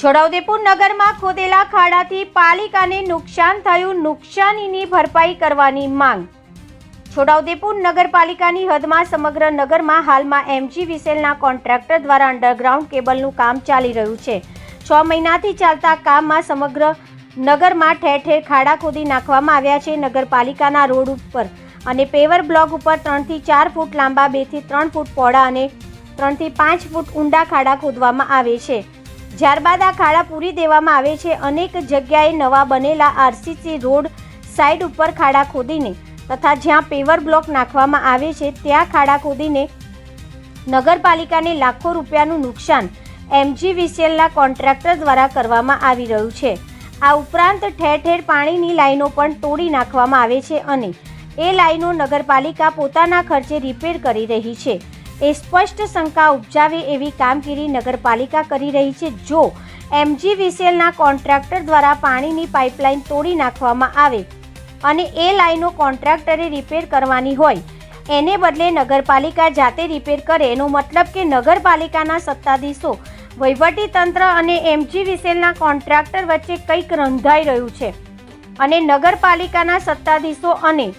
છોટાઉદેપુર નગરમાં ખોદેલા ખાડાથી પાલિકાને નુકસાન થયું, નુકસાનીની ભરપાઈ કરવાની માંગ। છોટાઉદેપુર નગરપાલિકાની હદમાં સમગ્ર નગરમાં હાલમાં MGVCLના કોન્ટ્રાક્ટર દ્વારા અંડરગ્રાઉન્ડ કેબલનું કામ ચાલી રહ્યું છે। 6 મહિનાથી ચાલતા કામમાં સમગ્ર નગરમાં ઠેર ઠેર ખાડા ખોદી નાખવામાં આવ્યા છે। નગરપાલિકાના રોડ ઉપર અને પેવર બ્લોક ઉપર 3 થી 4 ફૂટ લાંબા, 2 થી 3 ફૂટ પહોળા અને 3 થી 5 ફૂટ ઊંડા ખાડા ખોદવામાં આવે છે। ત્યારબાદ આ ખાડા પૂરી દેવામાં આવે છે। અનેક જગ્યાએ નવા બનેલા RCC રોડ સાઈડ ઉપર ખાડા ખોદીને તથા જ્યાં પેવર બ્લોક નાખવામાં આવે છે ત્યાં ખાડા ખોદીને નગરપાલિકાને લાખો રૂપિયાનું નુકસાન MGVCLના કોન્ટ્રાક્ટર દ્વારા કરવામાં આવી રહ્યું છે। આ ઉપરાંત ઠેર ઠેર પાણીની લાઈનો પણ તોડી નાખવામાં આવે છે અને એ લાઈનો નગરપાલિકા પોતાના ખર્ચે રિપેર કરી રહી છે। એ સ્પષ્ટ શંકા ઉપજાવે એવી કામગીરી નગરપાલિકા કરી રહી છે। જો MGVCLના કોન્ટ્રાક્ટર દ્વારા પાણીની પાઇપલાઇન તોડી નાખવામાં આવે અને એ લાઈનો કોન્ટ્રાક્ટરે રિપેર કરવાની હોય, એને બદલે નગરપાલિકા જાતે રિપેર કરે, એનો મતલબ કે નગરપાલિકાના સત્તાધીશો, વહીવટીતંત્ર અને MGVCLના કોન્ટ્રાક્ટર વચ્ચે કંઈક રંધાઈ રહ્યું છે અને નગરપાલિકાના સત્તાધીશો અને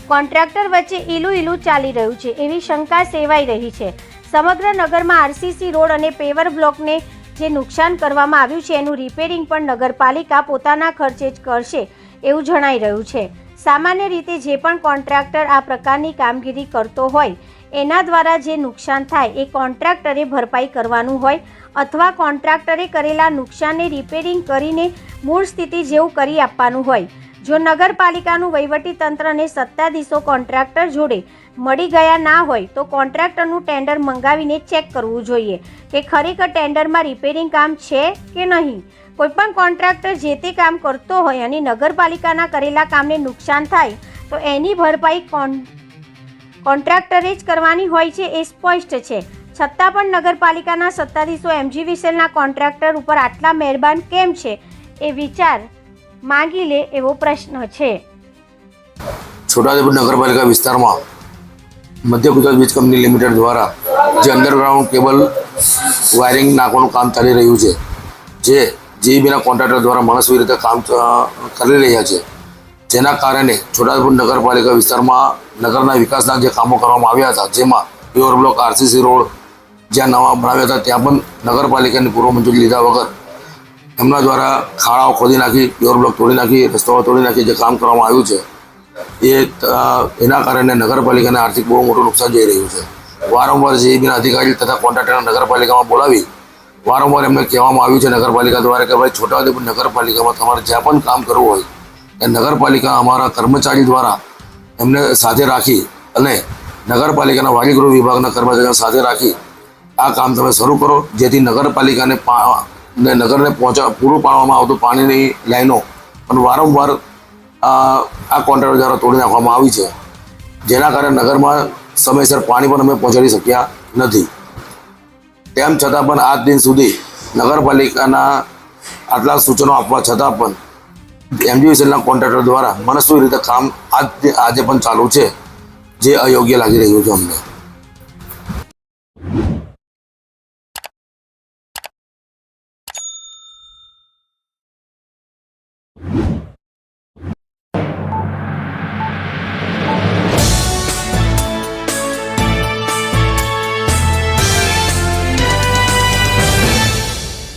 કોન્ટ્રાક્ટર વચ્ચે ઈલું ચાલી રહ્યું છે એવી શંકા સેવાઈ રહી છે। સમગ્ર નગરમાં RCC રોડ અને પેવર બ્લોકને જે નુકસાન કરવામાં આવ્યું છે એનું રિપેરિંગ પણ નગરપાલિકા પોતાના ખર્ચે જ કરશે એવું જણાઈ રહ્યું છે। સામાન્ય રીતે જે પણ કોન્ટ્રાક્ટર આ પ્રકારની કામગીરી કરતો હોય એના દ્વારા જે નુકસાન થાય એ કોન્ટ્રાક્ટરે ભરપાઈ કરવાનું હોય અથવા કોન્ટ્રાક્ટરે કરેલા નુકસાનને રિપેરિંગ કરીને મૂળ સ્થિતિ જેવું કરી આપવાનું હોય। જો નગરપાલિકાનું વહીવટીતંત્ર અને સત્તાધીશો કોન્ટ્રાક્ટર જોડે મળી ગયા ના હોય તો કોન્ટ્રાક્ટરનું ટેન્ડર મંગાવીને ચેક કરવું જોઈએ કે ખરેખર ટેન્ડરમાં રિપેરિંગ કામ છે કે નહીં। કોઈપણ કોન્ટ્રાક્ટર જે તે કામ કરતો હોય અને નગરપાલિકાના કરેલા કામને નુકસાન થાય તો એની ભરપાઈ કોન્ટ્રાક્ટરે જ કરવાની હોય છે એ સ્પષ્ટ છે। છતાં પણ નગરપાલિકાના સત્તાધીશો MGVCLના કોન્ટ્રાક્ટર ઉપર આટલા મહેરબાન કેમ છે એ વિચાર માંગી લે એવો પ્રશ્ન છે। છોટાઉદેપુર નગરપાલિકા વિસ્તારમાં મધ્ય ગુજરાત વીજ કંપની લિમિટેડ દ્વારા જે અંડરગ્રાઉન્ડ કેબલ વાયરિંગ નાખવાનું કામ ચાલી રહ્યું છે, જે GEBના કોન્ટ્રાક્ટર દ્વારા મનસ્વી રીતે કામ કરી રહ્યા છે, જેના કારણે છોટાઉદેપુર નગરપાલિકા વિસ્તારમાં નગરના વિકાસના જે કામો કરવામાં આવ્યા હતા, જેમાં પેવર બ્લોક, RCC રોડ જ્યાં નવા બનાવ્યા હતા ત્યાં પણ નગરપાલિકાની પૂર્વ મંજૂરી લીધા વગર એમના દ્વારા ખાડાઓ ખોદી નાખી, પેવર બ્લોક તોડી નાખી, રસ્તાઓ તોડી નાખી જે કામ કરવામાં આવ્યું છે એના કારણે નગરપાલિકાને આર્થિક બહુ મોટું નુકસાન જઈ રહ્યું છે। વારંવાર GEBના અધિકારી તથા કોન્ટ્રાક્ટરને નગરપાલિકામાં બોલાવી વારંવાર એમને કહેવામાં આવ્યું છે નગરપાલિકા દ્વારા કે ભાઈ છોટાઉદેપુર નગરપાલિકામાં તમારે જ્યાં પણ કામ કરવું હોય એ નગરપાલિકા અમારા કર્મચારી દ્વારા એમને સાથે રાખી અને નગરપાલિકાના વાણીગૃહ વિભાગના કર્મચારીઓ સાથે રાખી આ કામ તમે શરૂ કરો, જેથી નગરપાલિકાને નગરને પૂરું પાડવામાં આવતું પાણીની લાઈનો પણ વારંવાર આ કોન્ટ્રાક્ટર દ્વારા તોડી નાખવામાં આવી છે, જેના કારણે નગરમાં સમયસર પાણી પણ અમે પહોંચાડી શક્યા નથી। તેમ છતાં પણ આજ દિન સુધી નગરપાલિકાના આટલા સૂચનો આપવા છતાં પણ MGVCLના કોન્ટ્રાક્ટર દ્વારા મનસ્વી રીતે કામ આજે પણ ચાલુ છે, જે અયોગ્ય લાગી રહ્યું છે અમને।